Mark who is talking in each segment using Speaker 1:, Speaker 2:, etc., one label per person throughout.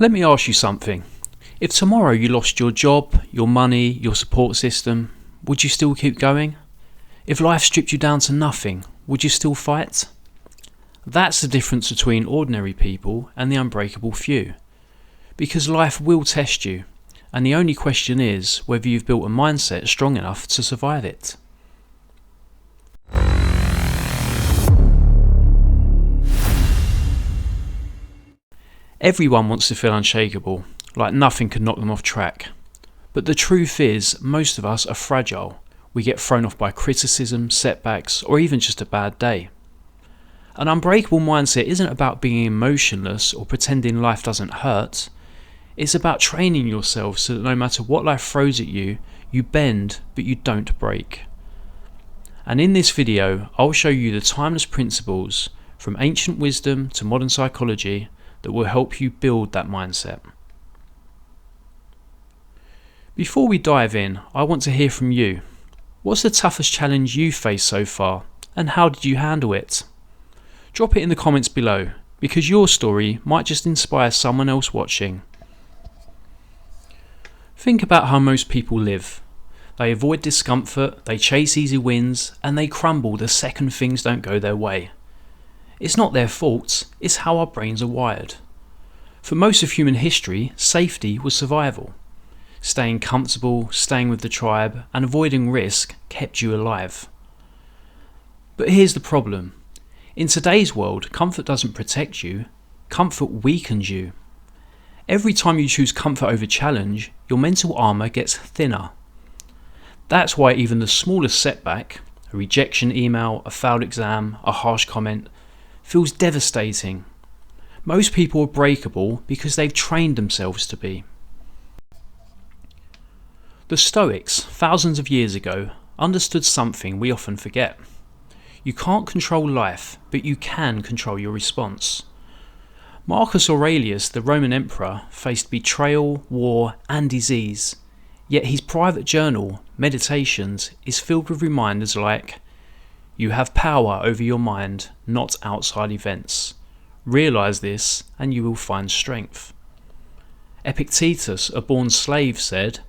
Speaker 1: Let me ask you something. If tomorrow you lost your job, your money, your support system, would you still keep going? If life stripped you down to nothing, would you still fight? That's the difference between ordinary people and the unbreakable few. Because life will test you, and the only question is whether you've built a mindset strong enough to survive it. Everyone wants to feel unshakable, like nothing can knock them off track. But the truth is, most of us are fragile. We get thrown off by criticism, setbacks, or even just a bad day. An unbreakable mindset isn't about being emotionless or pretending life doesn't hurt. It's about training yourself so that no matter what life throws at you, you bend but you don't break. And in this video, I'll show you the timeless principles from ancient wisdom to modern psychology that will help you build that mindset. Before we dive in, I want to hear from you. What's the toughest challenge you've faced so far, and how did you handle it? Drop it in the comments below, because your story might just inspire someone else watching. Think about how most people live. They avoid discomfort, they chase easy wins, and they crumble the second things don't go their way. It's not their fault, it's how our brains are wired. For most of human history, safety was survival. Staying comfortable, staying with the tribe, and avoiding risk kept you alive. But here's the problem. In today's world, comfort doesn't protect you, comfort weakens you. Every time you choose comfort over challenge, your mental armour gets thinner. That's why even the smallest setback, a rejection email, a failed exam, a harsh comment, feels devastating. Most people are breakable because they've trained themselves to be. The Stoics, thousands of years ago, understood something we often forget. You can't control life, but you can control your response. Marcus Aurelius, the Roman emperor, faced betrayal, war, and disease. Yet his private journal, Meditations, is filled with reminders like, "You have power over your mind, not outside events. Realize this and you will find strength." Epictetus, a born slave, said,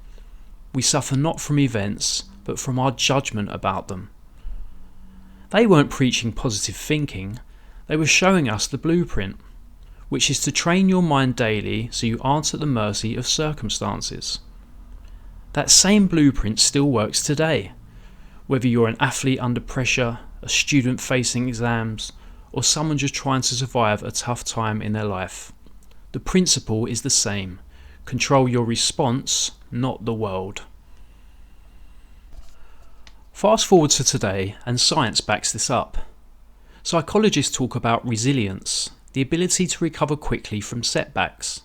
Speaker 1: "We suffer not from events, but from our judgment about them." They weren't preaching positive thinking, they were showing us the blueprint, which is to train your mind daily so you aren't at the mercy of circumstances. That same blueprint still works today. Whether you're an athlete under pressure, a student facing exams, or someone just trying to survive a tough time in their life, the principle is the same. Control your response, not the world. Fast forward to today, and science backs this up. Psychologists talk about resilience, the ability to recover quickly from setbacks.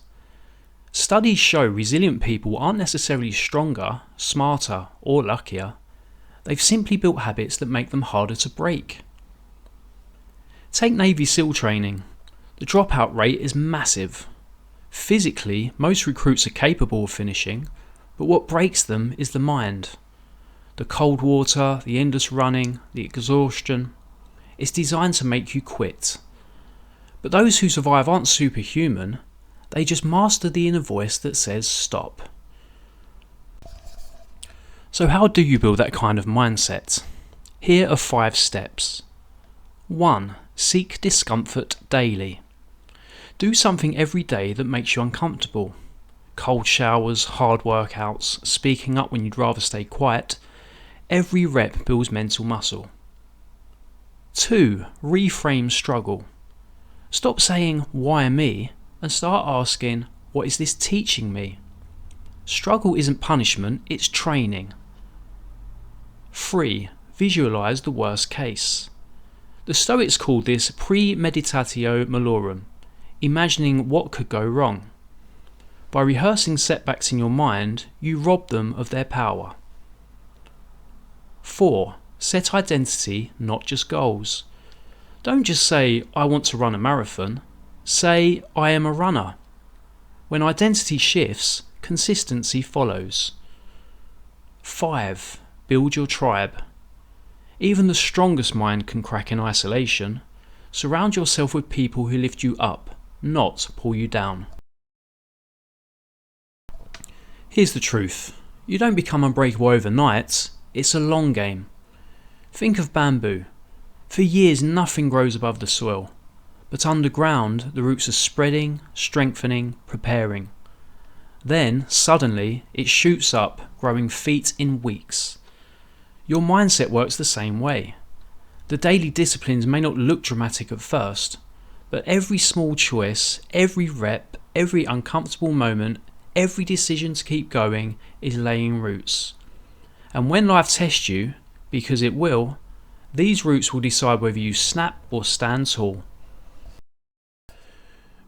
Speaker 1: Studies show resilient people aren't necessarily stronger, smarter, or luckier. They've simply built habits that make them harder to break. Take Navy SEAL training. The dropout rate is massive. Physically, most recruits are capable of finishing, but what breaks them is the mind. The cold water, the endless running, the exhaustion. It's designed to make you quit. But those who survive aren't superhuman, they just master the inner voice that says stop. So how do you build that kind of mindset? Here are 5 steps. 1. Seek discomfort daily. Do something every day that makes you uncomfortable. Cold showers, hard workouts, speaking up when you'd rather stay quiet. Every rep builds mental muscle. 2. Reframe struggle. Stop saying, "Why me?" and start asking, "What is this teaching me?" Struggle isn't punishment, it's training. 3. Visualize the worst case. The Stoics called this premeditatio malorum, imagining what could go wrong. By rehearsing setbacks in your mind, you rob them of their power. 4. Set identity, not just goals. Don't just say, "I want to run a marathon." Say, "I am a runner." When identity shifts, consistency follows. 5. Build your tribe. Even the strongest mind can crack in isolation. Surround yourself with people who lift you up, not pull you down. Here's the truth. You don't become unbreakable overnight, it's a long game. Think of bamboo. For years nothing grows above the soil, but underground the roots are spreading, strengthening, preparing. Then, suddenly, it shoots up, growing feet in weeks. Your mindset works the same way. The daily disciplines may not look dramatic at first, but every small choice, every rep, every uncomfortable moment, every decision to keep going is laying roots. And when life tests you, because it will, these roots will decide whether you snap or stand tall.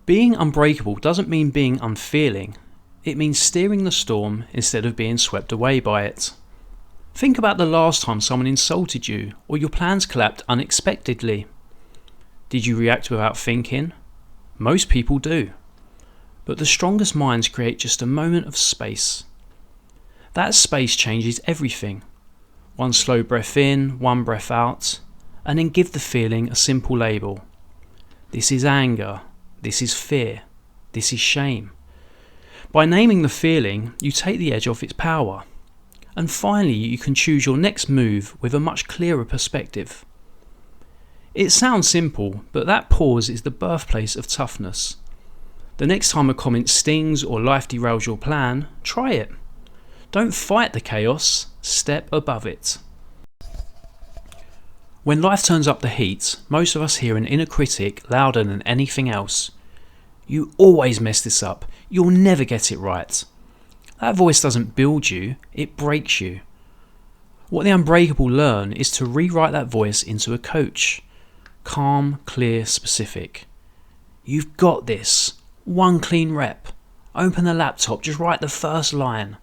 Speaker 1: Being unbreakable doesn't mean being unfeeling. It means steering the storm instead of being swept away by it. Think about the last time someone insulted you or your plans collapsed unexpectedly. Did you react without thinking? Most people do. But the strongest minds create just a moment of space. That space changes everything. One slow breath in, one breath out, and then give the feeling a simple label. This is anger, this is fear, this is shame. By naming the feeling, you take the edge off its power. And finally, you can choose your next move with a much clearer perspective. It sounds simple, but that pause is the birthplace of toughness. The next time a comment stings or life derails your plan, try it. Don't fight the chaos, step above it. When life turns up the heat, most of us hear an inner critic louder than anything else. You always mess this up, you'll never get it right. That voice doesn't build you, it breaks you. What the unbreakable learn is to rewrite that voice into a coach. Calm, clear, specific. You've got this. One clean rep. Open the laptop, just write the first line.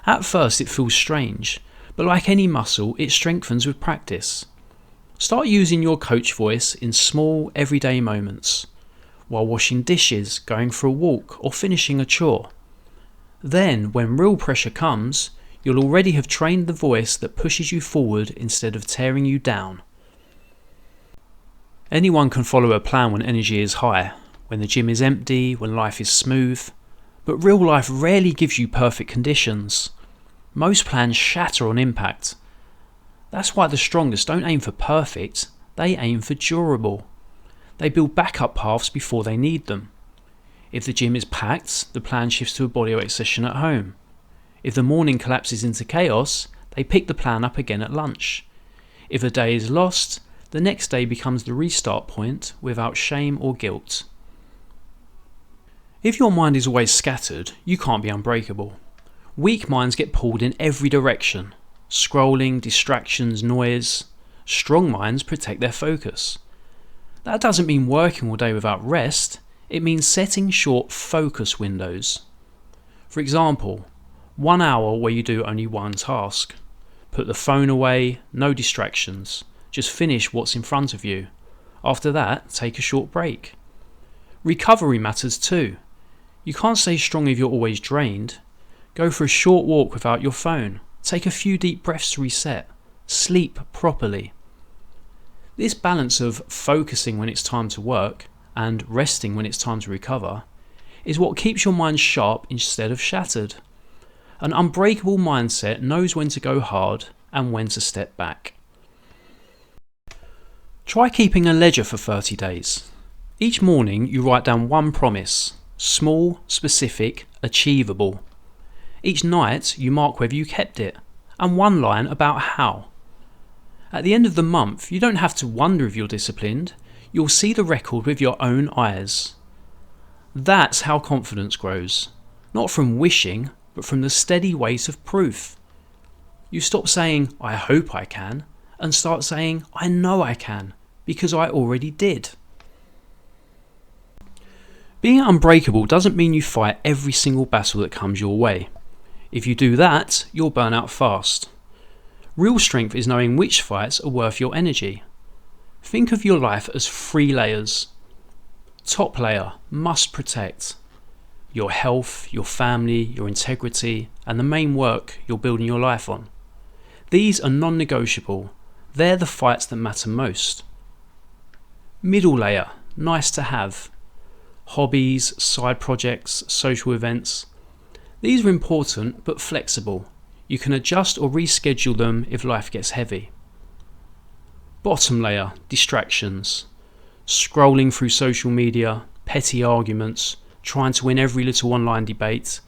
Speaker 1: At first it feels strange, but like any muscle, it strengthens with practice. Start using your coach voice in small, everyday moments, while washing dishes, going for a walk, or finishing a chore. Then, when real pressure comes, you'll already have trained the voice that pushes you forward instead of tearing you down. Anyone can follow a plan when energy is high, when the gym is empty, when life is smooth. But real life rarely gives you perfect conditions. Most plans shatter on impact. That's why the strongest don't aim for perfect, they aim for durable. They build backup paths before they need them. If the gym is packed, the plan shifts to a bodyweight session at home. If the morning collapses into chaos, they pick the plan up again at lunch. If a day is lost, the next day becomes the restart point without shame or guilt. If your mind is always scattered, you can't be unbreakable. Weak minds get pulled in every direction. Scrolling, distractions, noise. Strong minds protect their focus. That doesn't mean working all day without rest. It means setting short focus windows. For example, 1 hour where you do only one task. Put the phone away, no distractions. Just finish what's in front of you. After that, take a short break. Recovery matters too. You can't stay strong if you're always drained. Go for a short walk without your phone. Take a few deep breaths to reset. Sleep properly. This balance of focusing when it's time to work and resting when it's time to recover is what keeps your mind sharp instead of shattered. An unbreakable mindset knows when to go hard and when to step back. Try keeping a ledger for 30 days. Each morning you write down one promise. Small, specific, achievable. Each night you mark whether you kept it, and one line about how. At the end of the month, you don't have to wonder if you're disciplined, you'll see the record with your own eyes. That's how confidence grows, not from wishing, but from the steady weight of proof. You stop saying, I hope I can, and start saying, I know I can, because I already did. Being unbreakable doesn't mean you fight every single battle that comes your way. If you do that, you'll burn out fast. Real strength is knowing which fights are worth your energy. Think of your life as 3 layers. Top layer, must protect. Your health, your family, your integrity, and the main work you're building your life on. These are non-negotiable. They're the fights that matter most. Middle layer, nice to have. Hobbies, side projects, social events. These are important but flexible. You can adjust or reschedule them if life gets heavy. Bottom layer, distractions. Scrolling through social media, petty arguments, trying to win every little online debate.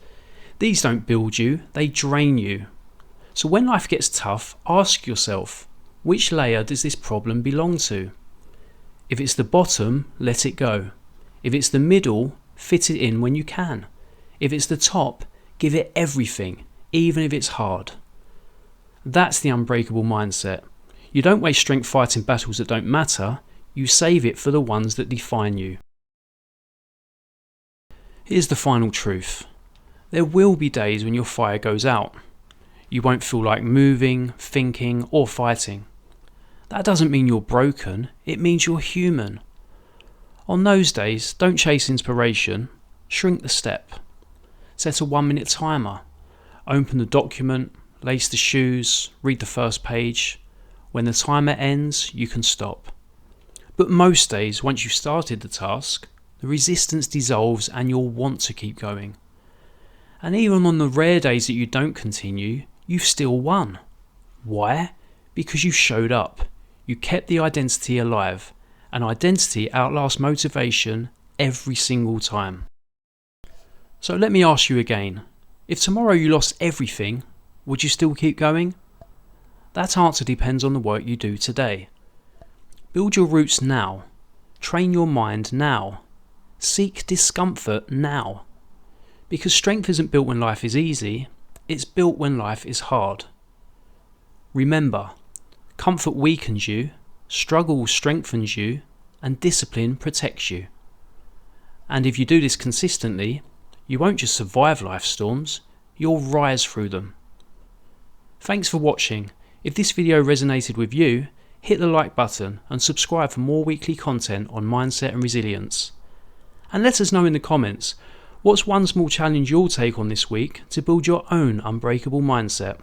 Speaker 1: These don't build you, they drain you. So when life gets tough, ask yourself, which layer does this problem belong to? If it's the bottom, let it go. If it's the middle, fit it in when you can. If it's the top, give it everything, even if it's hard. That's the unbreakable mindset. You don't waste strength fighting battles that don't matter, you save it for the ones that define you. Here's the final truth. There will be days when your fire goes out. You won't feel like moving, thinking, or fighting. That doesn't mean you're broken, it means you're human. On those days, don't chase inspiration, shrink the step. Set a 1-minute timer. Open the document, lace the shoes, read the first page. When the timer ends, you can stop. But most days, once you've started the task, the resistance dissolves and you'll want to keep going. And even on the rare days that you don't continue, you've still won. Why? Because you showed up. You kept the identity alive, and identity outlasts motivation every single time. So let me ask you again, if tomorrow you lost everything, would you still keep going? That answer depends on the work you do today. Build your roots now. Train your mind now. Seek discomfort now. Because strength isn't built when life is easy, it's built when life is hard. Remember, comfort weakens you, struggle strengthens you, and discipline protects you. And if you do this consistently, you won't just survive life's storms, you'll rise through them. Thanks for watching. If this video resonated with you, hit the like button and subscribe for more weekly content on mindset and resilience. And let us know in the comments, what's one small challenge you'll take on this week to build your own unbreakable mindset?